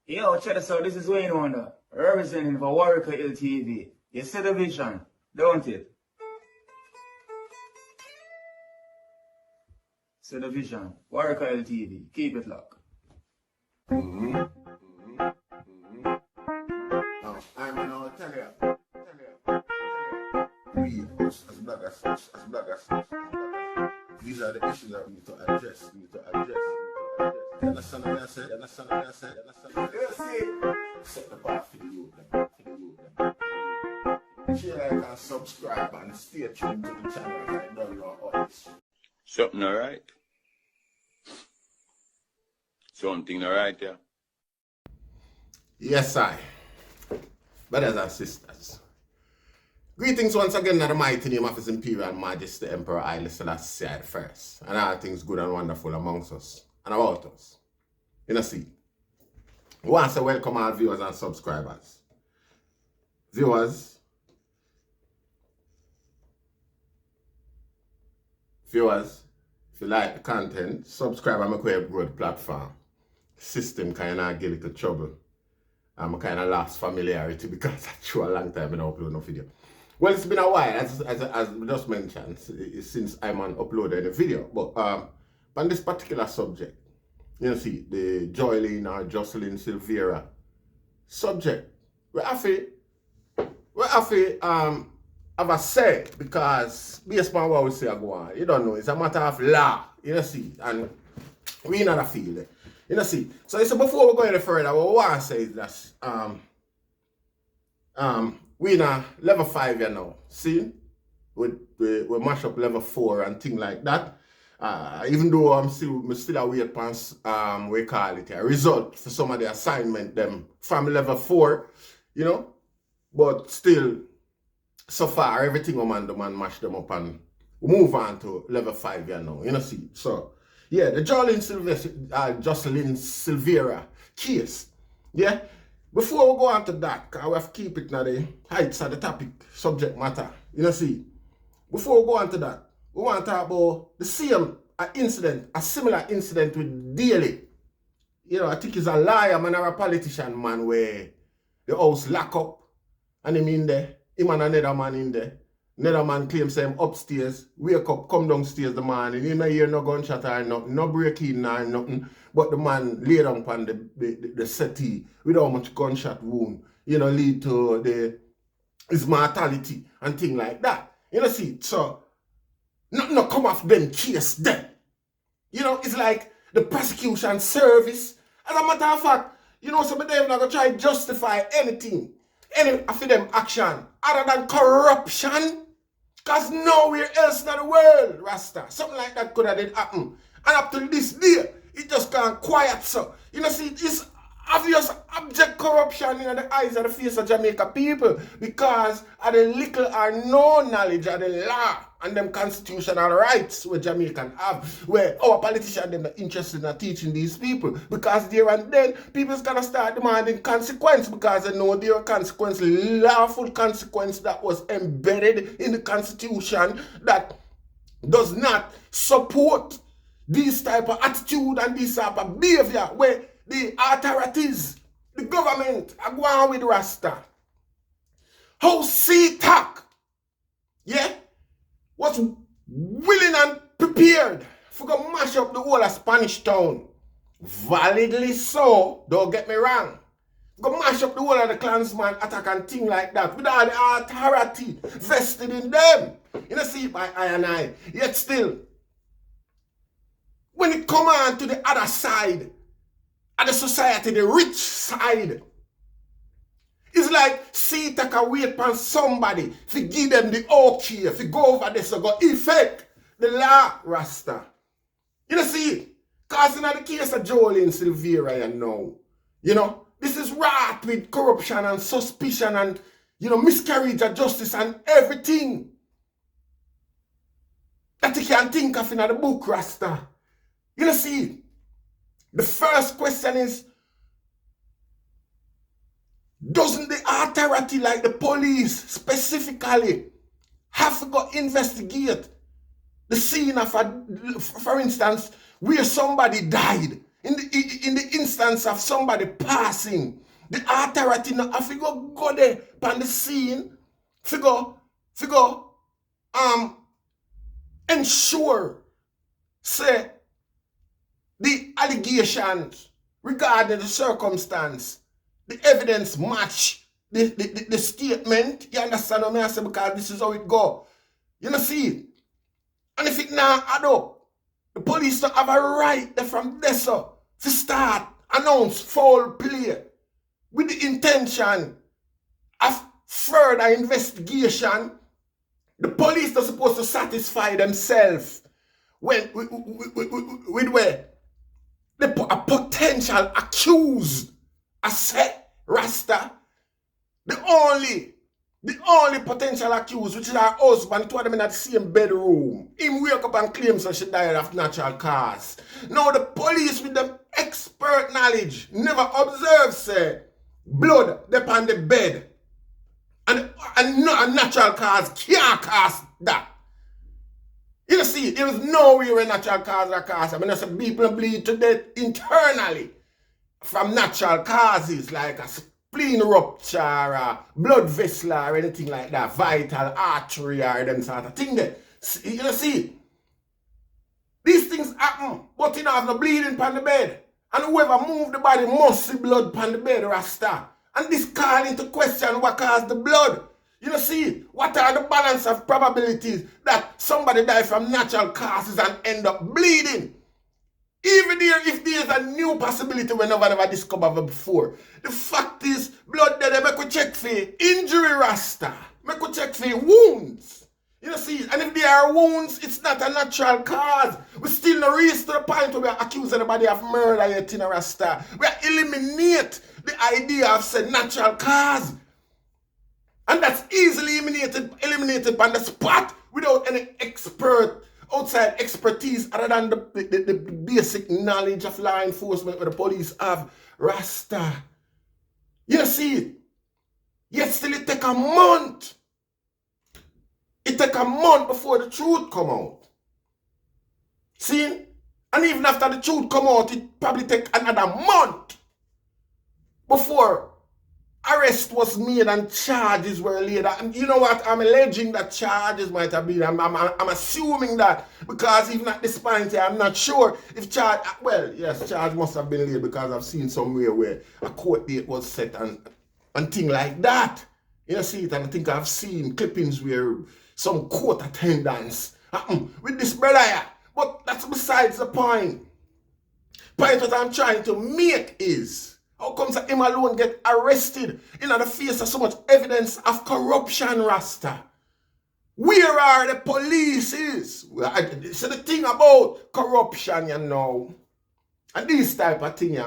Yo, check this out. This is Wayne Wonder, representing for Warwick LTV. You see the vision, don't it? See the vision. Warwick LTV. Keep it locked. I'm gonna tell you. We, as bloggers, these are the issues that we need to address. You understand what I said? You see, set the bar for the youth. Share, like, and subscribe, and stay tuned to the channel. I don't know all this. Something alright? Something alright, yeah? Yes, I. Brothers and sisters. Greetings once again in the mighty name of His Imperial Majesty Emperor Haile Selassie I first, and all things good and wonderful amongst us and about us. You know, see, we want to say welcome our viewers and subscribers. Viewers, if you like the content, subscribe and make a good platform. System kind of get a little trouble. I'm kind of lost familiarity because I threw a long time in upload no video. Well, it's been a while, as we just mentioned, since I'm on uploaded a video. But on this particular subject, you see, the Jaylan or Jocelyn Silviera'S subject, we have to have a say, because based on what we say go on, you don't know, it's a matter of law, you know, see, and we in a field. You know, see, so before we go any further, what we want to say is that we in a level 5 here now. See? We mash up level 4 and things like that. Even though I'm still await upon we call it a result for some of the assignment them from level 4, you know. But still, so far everything the man mash them up and move on to level 5 here now. You know, see. So yeah, the Jocelyn Silviera'S case. Yeah. Before we go on to that, I have to keep it now the heights of the topic, subject matter. You know, see. Before we go on to that, we want to talk about the same incident, a similar incident with Daly. You know, I think he's a liar man or a politician man where the house lock up and him in there, him and another man in there. Another man claims him upstairs, wake up, come downstairs the morning, you know, hear no gunshot or nothing, no break-in or nothing, but the man lay down upon the settee without much gunshot wound, you know, lead to his mortality and things like that. You know, see, so, nothing no come off them case then. You know, it's like the prosecution service. As a matter of fact, you know, some of them not going to try to justify anything, any of them action, other than corruption. Because nowhere else in the world, Rasta, something like that could have did happen. And up to this day, it just can't quiet so. You know, see, it's obvious abject corruption in the eyes of the face of Jamaica people because of the little or no knowledge of the law and them constitutional rights where Jamaican have, where our politicians them are interested in teaching these people, because there and then people's gonna start demanding consequence because they know there are consequence, lawful consequence that was embedded in the constitution that does not support this type of attitude and this type of behavior where the authorities, the government are going with Rasta. How CTAC, yeah, was willing and prepared for to mash up the whole of Spanish Town. Validly so, don't get me wrong. Go mash up the whole of the Klansman attack and thing like that with all the authority vested in them. You know, see, by I and I. Yet still, when it come on to the other side of the society, the rich side, it's like see take a wait upon somebody to give them the okay, if you go over this, so go effect the law, Rasta. You know, see, because in the case of Jaylan Silviera'S, you know, this is wrought with corruption and suspicion and, you know, miscarriage of justice and everything that you can think of in the book, Rasta. You know, see, the first question is, doesn't the authority, like the police specifically, have to go investigate the scene of, for instance, where somebody died in the instance of somebody passing, the authority now have to go there on the scene, figure ensure say the allegations regarding the circumstance, the evidence match the statement. You understand what I say? Because this is how it go. You know, see? And if it now add up, the police don't have a right from this to start, announce foul play with the intention of further investigation. The police are supposed to satisfy themselves with where a potential accused, I say, Rasta, the only potential accused, which is our husband, two of them in that same bedroom. Him wake up and claims that she died of natural cause. Now the police with them expert knowledge never observe, say, blood upon the bed. And not a natural cause can't cause that. You see, there is nowhere a natural cause or cause. I mean, some people bleed to death internally from natural causes like a spleen rupture or blood vessel or anything like that, vital artery or them sort of thing there. You see, these things happen, but you don't have no bleeding upon the bed. And whoever moved the body must see blood upon the bed, Rasta. And this call into question what caused the blood. You see, what are the balance of probabilities that somebody die from natural causes and end up bleeding? Even if there is a new possibility we never discovered before. The fact is, blood there, make we check for injury, Rasta. Make we check for wounds. You see, and if there are wounds, it's not a natural cause. We still not reach to the point where we are accusing anybody of murder yet in a Rasta. We are eliminate the idea of say natural cause. And that's easily eliminated on the spot without any outside expertise other than the basic knowledge of law enforcement where the police have. Rasta. You see it? Yet still it take a month. It take a month before the truth come out. See? And even after the truth come out, it probably take another month before arrest was made and charges were laid. And you know what? I'm alleging that charges might have been. I'm assuming that because even at this point, I'm not sure if charge. Well, yes, charge must have been laid because I've seen somewhere where a court date was set and thing like that. You see it, and I think I've seen clippings where some court attendance with this brother here. But that's besides the point. Point what I'm trying to make is, how comes that him alone get arrested in the face of so much evidence of corruption, Rasta? Where are the police? So the thing about corruption, you know, and this type of thing,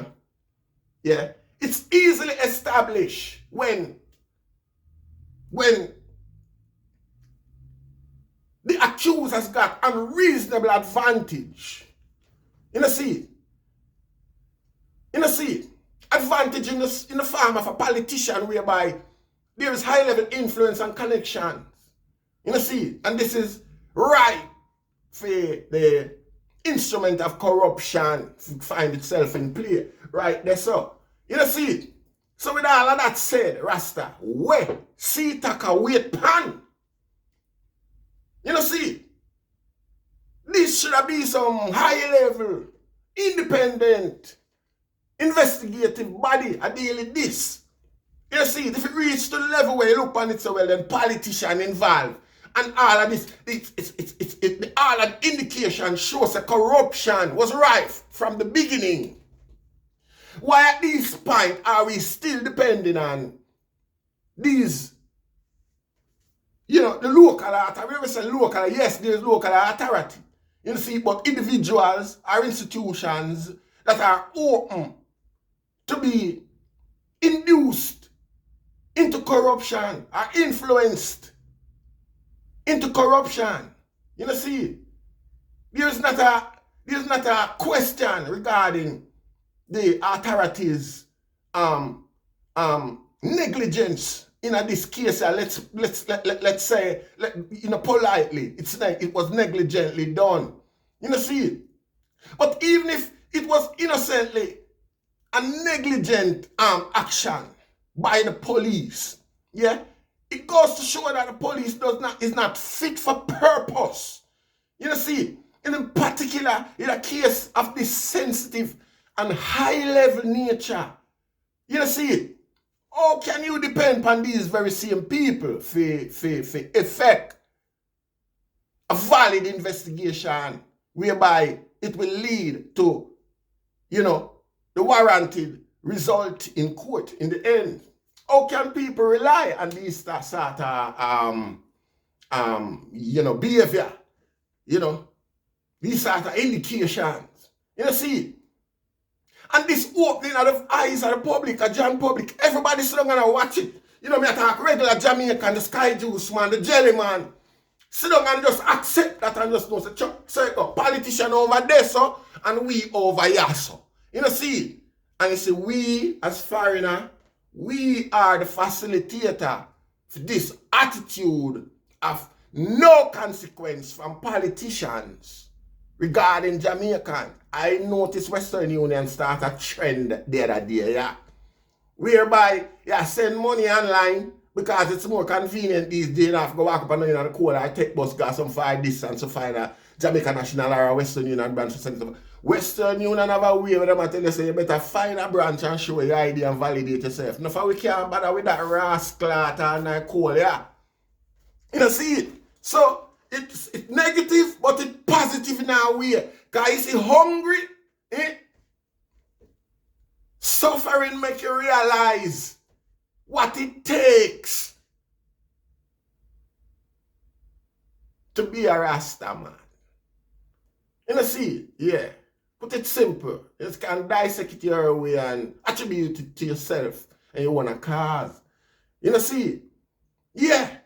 yeah, it's easily established when the accused has got unreasonable advantage. You know, see? Advantage in the form of a politician whereby there is high level influence and connections. You know, see? And this is right for the instrument of corruption to find itself in play. Right there, so. You know, see? So with all of that said, Rasta, where see taka wait pan. You know, see? This should be some high level, independent, investigative body a deal with this. You see, if it reach to the level where you look on it so well, then politician involved and all of this, all of the indication shows that corruption was rife from the beginning. Why at this point are we still depending on these, you know, the local authority? We say local, yes, there's local authority. You see, but individuals or institutions that are open to be induced into corruption or influenced into corruption. You know, see, there's not a question regarding the authorities' negligence in this case. Let's say, you know, politely, it was negligently done. You know, see, but even if it was innocently a negligent action by the police. Yeah, it goes to show that the police is not fit for purpose. You know, see, in particular, in a case of this sensitive and high-level nature, you know, see, how can you depend on these very same people for effect a valid investigation whereby it will lead to, you know, the warranted result in court in the end? How can people rely on these sort of, you know, behavior? You know, these sort of indications. You know, see, and this opening of the eyes of the public, a John public, everybody sit down and watch it. You know, me I talk regular Jamaican, the Sky Juice man, the Jelly man. Sit down and just accept that and just know, say, politician over there, so, and we over here, so. You know, see, and you see, we as foreigner, we are the facilitator for this attitude of no consequence from politicians regarding Jamaican. I noticed Western Union start a trend the other day, yeah. Whereby, yeah, send money online because it's more convenient these days. I have to go walk up and down the corner, I take bus, got some far distance to find a Jamaica National or a Western Union branch. Western Union have a way where them tell you, say, you better find a branch and show your ID and validate yourself. No, for we can't bother with that rascal and that call, yeah. You know, see it? So, it's negative, but it's positive in a way. Because you see, hungry, suffering make you realize what it takes to be a Rasta man. You know, see, yeah. Put it simple. You just can dissect it your way and attribute it to yourself and you want a cause. You know, see, yeah.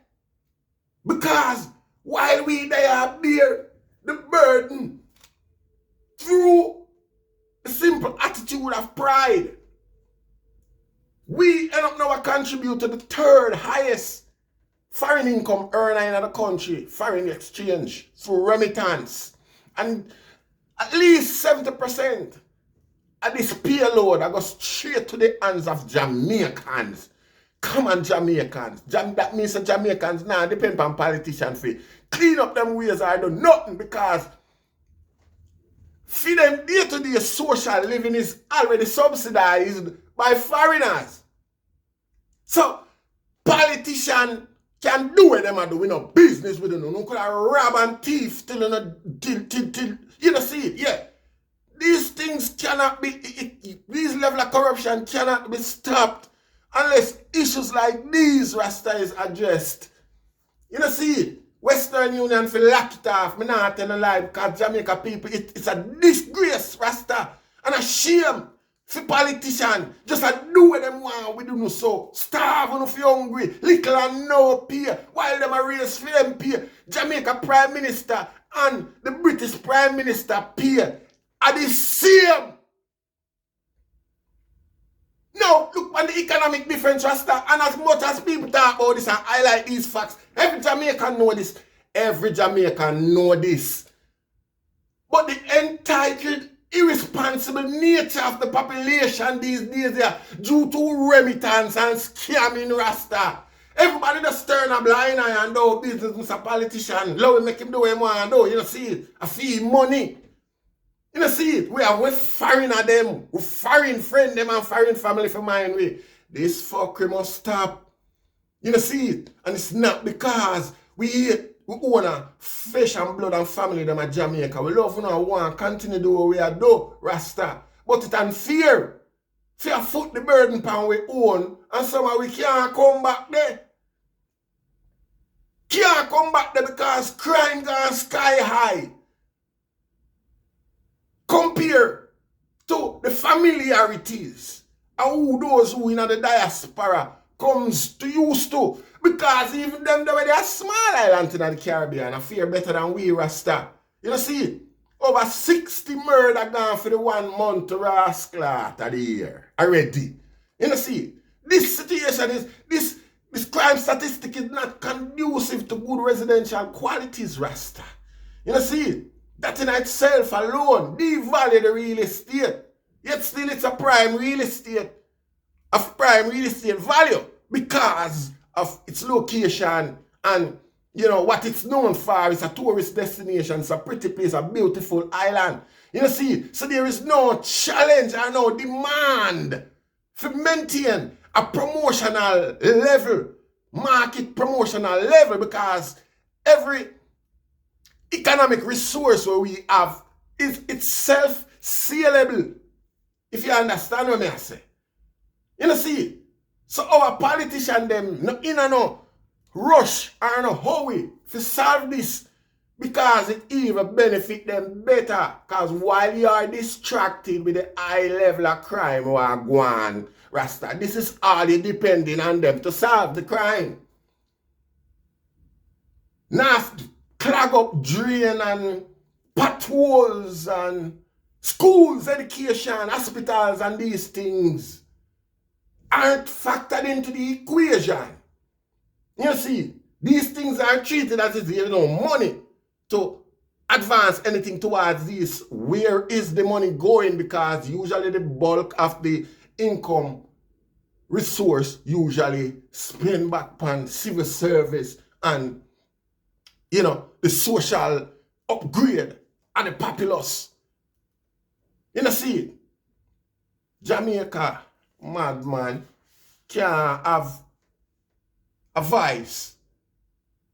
Because while we there bear the burden through the simple attitude of pride, we end up now contribute to the third highest foreign income earner in the country, foreign exchange, through remittance. And at least 70% of this payload that goes straight to the hands of Jamaicans. Come on, Jamaicans. That means that Jamaicans now depend on politicians for clean up them ways or do nothing, because for them day-to-day social living is already subsidized by foreigners. So, politicians can do what them do. We no business with them. No could rob and thief till you know, see it, yeah. These things cannot be, these level of corruption cannot be stopped unless issues like these, Rasta, is addressed. You know, see it? Western Union for lock it off. Me not tell a lie, because Jamaica people, it's a disgrace, Rasta, and a shame for politicians. Just do what them want, we do no so. Starve when you hungry, little and no pay, while them a raise for them pay. Jamaica Prime Minister and the British Prime Minister pay are the same. Now, look on the economic difference, Rasta, and as much as people talk about this and highlight these facts, every Jamaican know this. Every Jamaican know this. But the entitled, irresponsible nature of the population these days are due to remittance and scamming, Rasta. Everybody just turn a blind eye and do business with a politician. Love we make him do what he want to do. You know, see it? I feel money. You know, see it? We are foreign at them. We foreign friend them and foreign family for mine. This fuckery must stop. You know, see it? And it's not because we own a flesh and blood and family them at Jamaica. We love, you know, want to continue to do what we are do, Rasta. But it's unfair. Fear foot the burden pan we own, and somehow we can't come back there. Can't come back there because crime gone sky high. Compare to the familiarities of who those who in the diaspora comes to used to. Because even them they are small island in the Caribbean, I fear better than we, Rasta. You know, see, over 60 murder gone for the 1 month to rascal of the year already. You know, see, this situation is, this crime statistic is not conducive to good residential qualities, Rasta. You know, see, That in itself alone devalue the real estate. Yet still it's a prime real estate of prime real estate value because of its location and what it's known for. It's a tourist destination. It's a pretty place, a beautiful island. You see, so there is no challenge and no demand for maintain a promotional level, market promotional level, because every economic resource where we have is itself saleable. If you understand what I say. You see, so our politicians them no rush or no hurry to solve this because it even benefit them better. Because while you are distracted with the high level of crime or guan, Rasta, this is all you depending on them to solve the crime. Now clog up drain and potholes and schools, education, hospitals and these things aren't factored into the equation. You see, these things are treated as if there's no money to advance anything towards this. Where is the money going? Because usually the bulk of the income resource usually spend back on civil service and the social upgrade and the populace. See, Jamaica, madman, can have a voice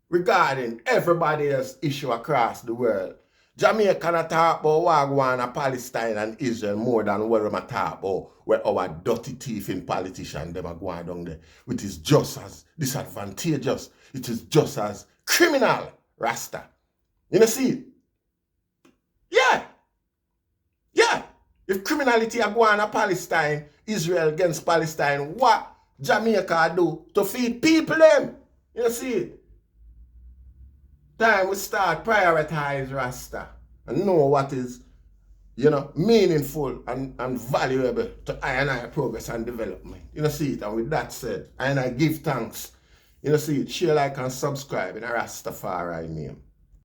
regarding everybody else's issue across the world. Jamaica not talk about Wagwan and Palestine and Israel more than what we talk about where our dirty thieving politicians them are going down there, which is just as disadvantageous. It is just as criminal, Rasta. See? Yeah. If criminality are going to Palestine, Israel against Palestine, what Jamaica do to feed people them? See? Time we start prioritize Rasta and know what is, meaningful and valuable to I progress and development. See it? And with that said, I give thanks. See it? Share, like, and subscribe in a Rastafari name.